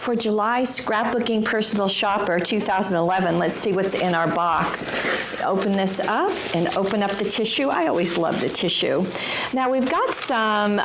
For July Scrapbooking Personal Shopper 2011, let's see what's in our box. Open this up and open up the tissue. I always love the tissue. Now we've got some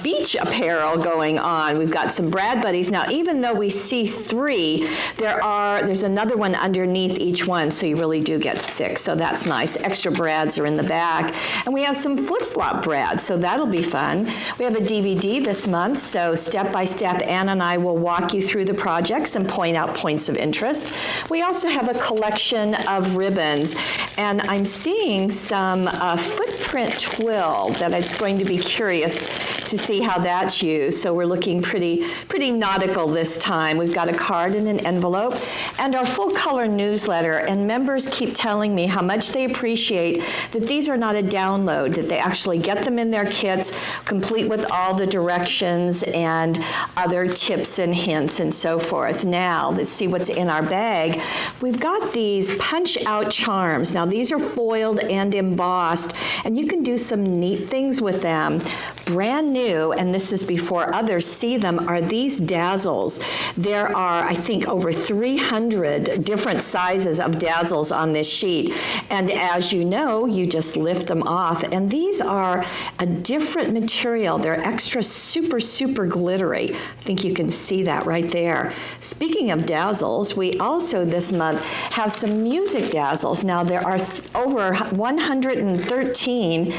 beach apparel going on. We've got some Brad Buddies. Now even though we see 3, there's another one underneath each one, so you really do get 6, so that's nice. Extra Brads are in the back. And we have some flip-flop Brads, so that'll be fun. We have a DVD this month, so step by step, Ann and I will walk you through the projects and point out points of interest. We also have a collection of ribbons, and I'm seeing some footprint twill that it's going to be curious to see how that's used. So we're looking pretty nautical this time. We've got a card and an envelope and our full color newsletter, and members keep telling me how much they appreciate that these are not a download, that they actually get them in their kits, complete with all the directions and other tips and hints and so forth. Now, let's see what's in our bag. We've got these punch-out charms. Now, these are foiled and embossed, and you can do some neat things with them. Brand new, and this is before others see them, are these dazzles. There are, I think, over 300 different sizes of dazzles on this sheet, and as you know, you just lift them off, and these are a different material. They're extra super glittery. I think you can see that right there. Speaking of dazzles, we also this month have some music dazzles. Now there are over 113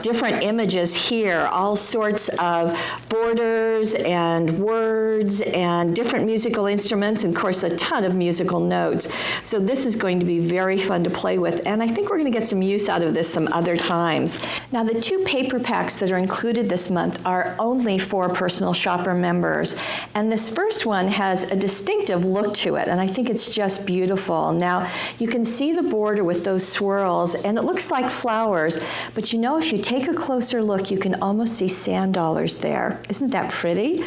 different images here, all sorts of borders and words and different musical instruments, and of course a ton of musical notes. So this is going to be very fun to play with, and I think we're going to get some use out of this some other times. Now the 2 paper packs that are included this month are only for Personal Shopper members, and this first one has a distinctive look to it, and I think it's just beautiful. Now you can see the border with those swirls, and it looks like flowers, but you know, if you take a closer look, you can almost see sand dollars there. Isn't that pretty?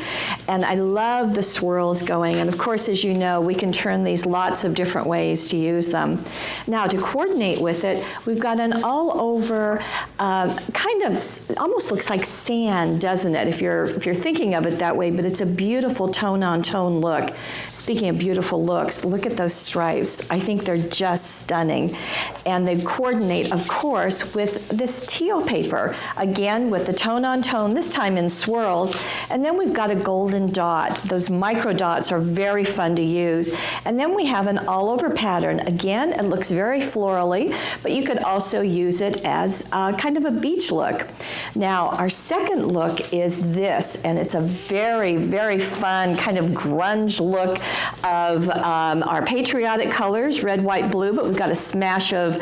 And I love the swirls going, and of course, as you know, we can turn these lots of different ways to use them. Now to coordinate with it, we've got an all over kind of almost looks like sand, doesn't it, if you're thinking of it that way, but it's a beautiful tone-on-tone look. Speaking of beautiful looks, look at those stripes. I think they're just stunning. And they coordinate, of course, with this teal paper, again with the tone-on-tone, this time in swirls. And then we've got a golden dot. Those micro dots are very fun to use. And then we have an all-over pattern. Again, it looks very florally, but you could also use it as kind of a beach look. Now, our second look is this, and it's a very fun kind of grunge look of our patriotic colors, red, white, blue, but we've got a smash of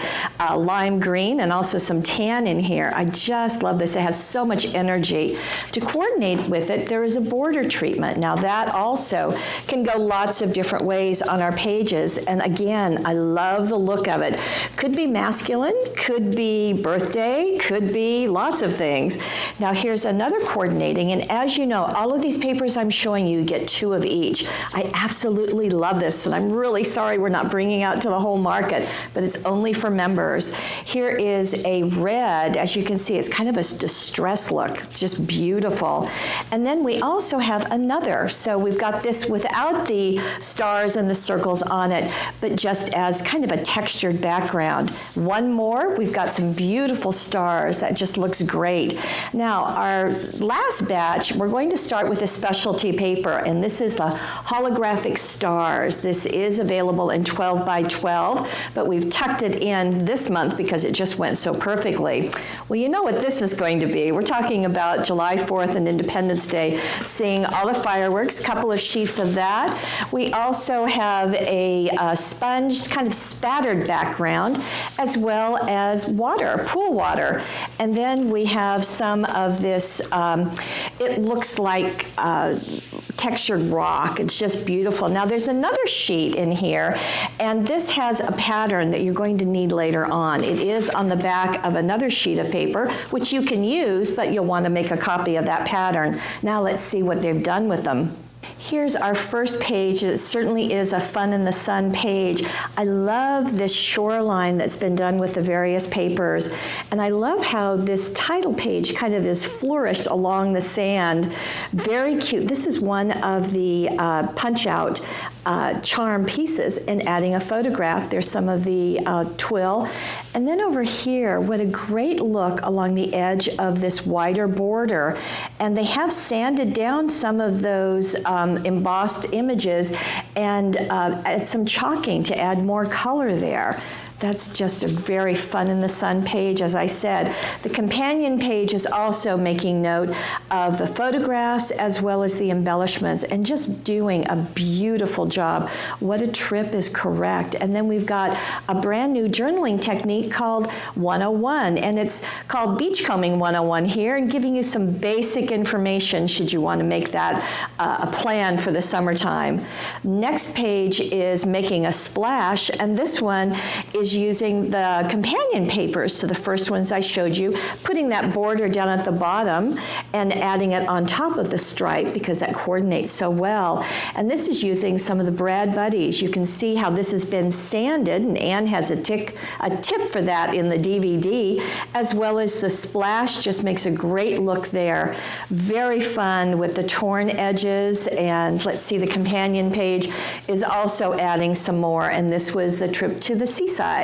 lime green and also some tan in here. I just love this. It has so much energy. To coordinate with it, there is a border treatment. Now that also can go lots of different ways on our pages, and again, I love the look of it. Could be masculine, could be birthday, could be lots of things. Now here's another coordinating, and as you know, all of these papers I'm showing you get 2 of each. I absolutely love this, and I'm really sorry we're not bringing out to the whole market, but it's only for members. Here is a red. As you can see, it's kind of a distress look, just beautiful. And then we also have another. So we've got this without the stars and the circles on it, but just as kind of a textured background. One more, we've got some beautiful stars. That just looks great. Now, our last batch, we're going to start with a specialty paper, and this is the holographic stars. This is available in 12 by 12, but we've tucked it in this month because it just went so perfectly. Well, you know what this is going to be. We're talking about July 4th and Independence Day, seeing all the fireworks, a couple of sheets of that. We also have a sponged, kind of spattered background, as well as water, pool water. And then we have some of this, it looks like textured rock. It's just beautiful. Now there's another sheet in here, and this has a pattern that you're going to need later on. It is on the back of another sheet of paper, which you can use, but you'll want to make a copy of that pattern. Now let's see what they've done with them. Here's our first page. It certainly is a fun in the sun page. I love this shoreline that's been done with the various papers, and I love how this title page kind of is flourished along the sand. Very cute. This is one of the punch-out charm pieces, and adding a photograph. There's some of the twill. And then over here, what a great look along the edge of this wider border. And they have sanded down some of those embossed images and add some chalking to add more color there. That's just a very fun in the sun page. As I said, the companion page is also making note of the photographs as well as the embellishments and just doing a beautiful job. What a Trip is correct. And then we've got a brand new journaling technique called 101, and it's called Beachcombing 101 here, and giving you some basic information should you want to make that a plan for the summertime. Next page is Making a Splash, and this one is using the companion papers to the first ones I showed you, putting that border down at the bottom and adding it on top of the stripe because that coordinates so well. And this is using some of the Brad Buddies. You can see how this has been sanded, and Anne has a tip for that in the DVD, as well as the splash just makes a great look there. Very fun with the torn edges, and let's see, the companion page is also adding some more, and this was the trip to the seaside.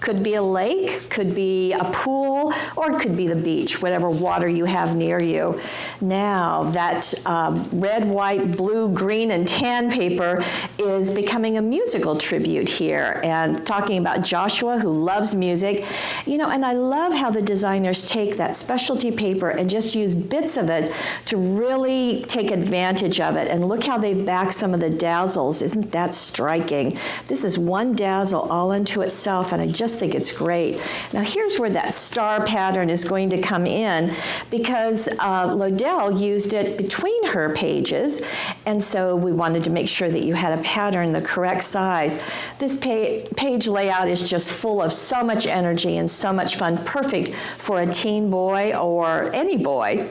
Could be a lake, could be a pool, or it could be the beach, whatever water you have near you. Now, that red, white, blue, green, and tan paper is becoming a musical tribute here, and talking about Joshua, who loves music. You know, and I love how the designers take that specialty paper and just use bits of it to really take advantage of it. And look how they back some of the dazzles. Isn't that striking? This is one dazzle all unto itself, and I just think it's great. Now here's where that star pattern is going to come in, because Lodell used it between her pages, and so we wanted to make sure that you had a pattern the correct size. This page layout is just full of so much energy and so much fun, perfect for a teen boy or any boy.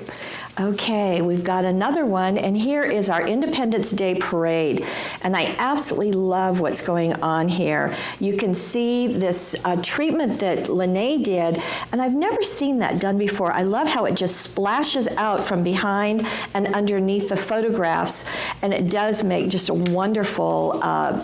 Okay, we've got another one, and here is our Independence Day Parade, and I absolutely love what's going on here. You can see this treatment that Lene did, and I've never seen that done before. I love how it just splashes out from behind and underneath the photographs, and it does make just a wonderful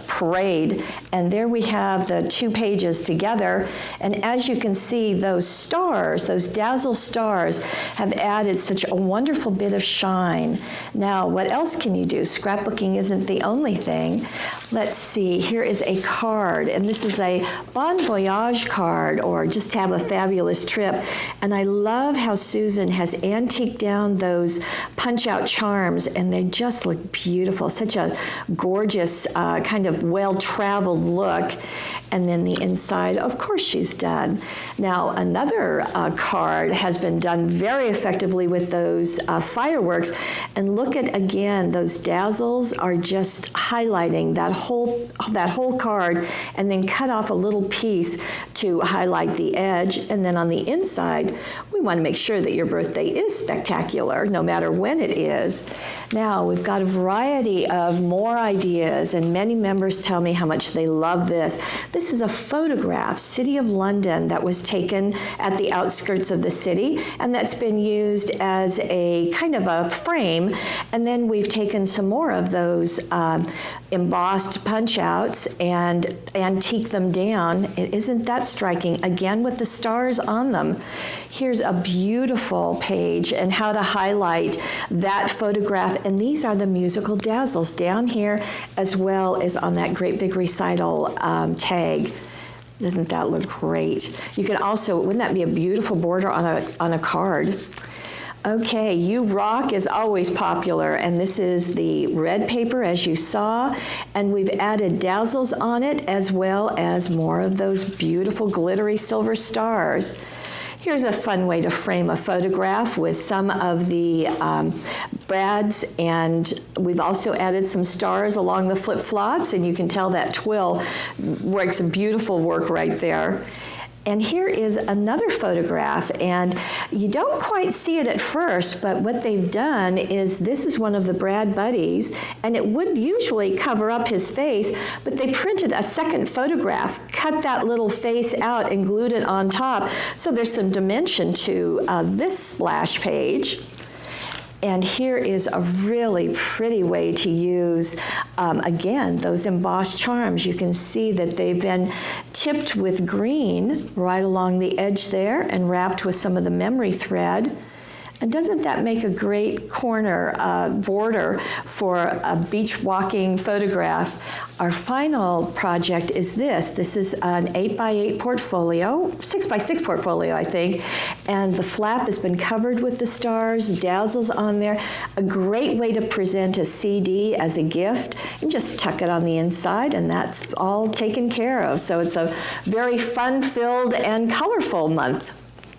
parade. And there we have the two pages together, and as you can see, those stars, those dazzle stars, have added such a wonderful bit of shine. Now, what else can you do? Scrapbooking isn't the only thing. Let's see, here is a card, and this is a Bon Voyage card, or just to have a fabulous trip. And I love how Susan has antiqued down those punch-out charms, and they just look beautiful. Such a gorgeous, kind of well-traveled look. And then the inside, of course, she's done. Now, another card has been done very effectively with those fireworks. And look at, again, those dazzles are just highlighting that whole card, and then cut off a little piece to highlight the edge. And then on the inside, we want to make sure that your birthday is spectacular, no matter when it is. Now, we've got a variety of more ideas, and many members tell me how much they love this. This is a photograph, City of London, that was taken at the outskirts of the city, and that's been used as a kind of a frame. And then we've taken some more of those embossed punch-outs and antique them down. Isn't that striking? Again, with the stars on them. Here's a beautiful page and how to highlight that photograph. And these are the musical dazzles down here, as well as on that great big recital tag. Doesn't that look great? You can also, wouldn't that be a beautiful border on a card? Okay, You Rock is always popular, and this is the red paper, as you saw, and we've added dazzles on it, as well as more of those beautiful glittery silver stars. Here's a fun way to frame a photograph with some of the brads, and we've also added some stars along the flip-flops, and you can tell that twill works beautiful work right there. And here is another photograph, and you don't quite see it at first, but what they've done is this is one of the Brad buddies, and it would usually cover up his face, but they printed a second photograph, cut that little face out and glued it on top, so there's some dimension to this splash page. And here is a really pretty way to use, again, those embossed charms. You can see that they've been tipped with green right along the edge there and wrapped with some of the memory thread. And doesn't that make a great corner border for a beach walking photograph? Our final project is this. This is an 8x8 portfolio, 6x6 portfolio, I think. And the flap has been covered with the stars, dazzles on there. A great way to present a CD as a gift. You just tuck it on the inside and that's all taken care of. So it's a very fun-filled and colorful month.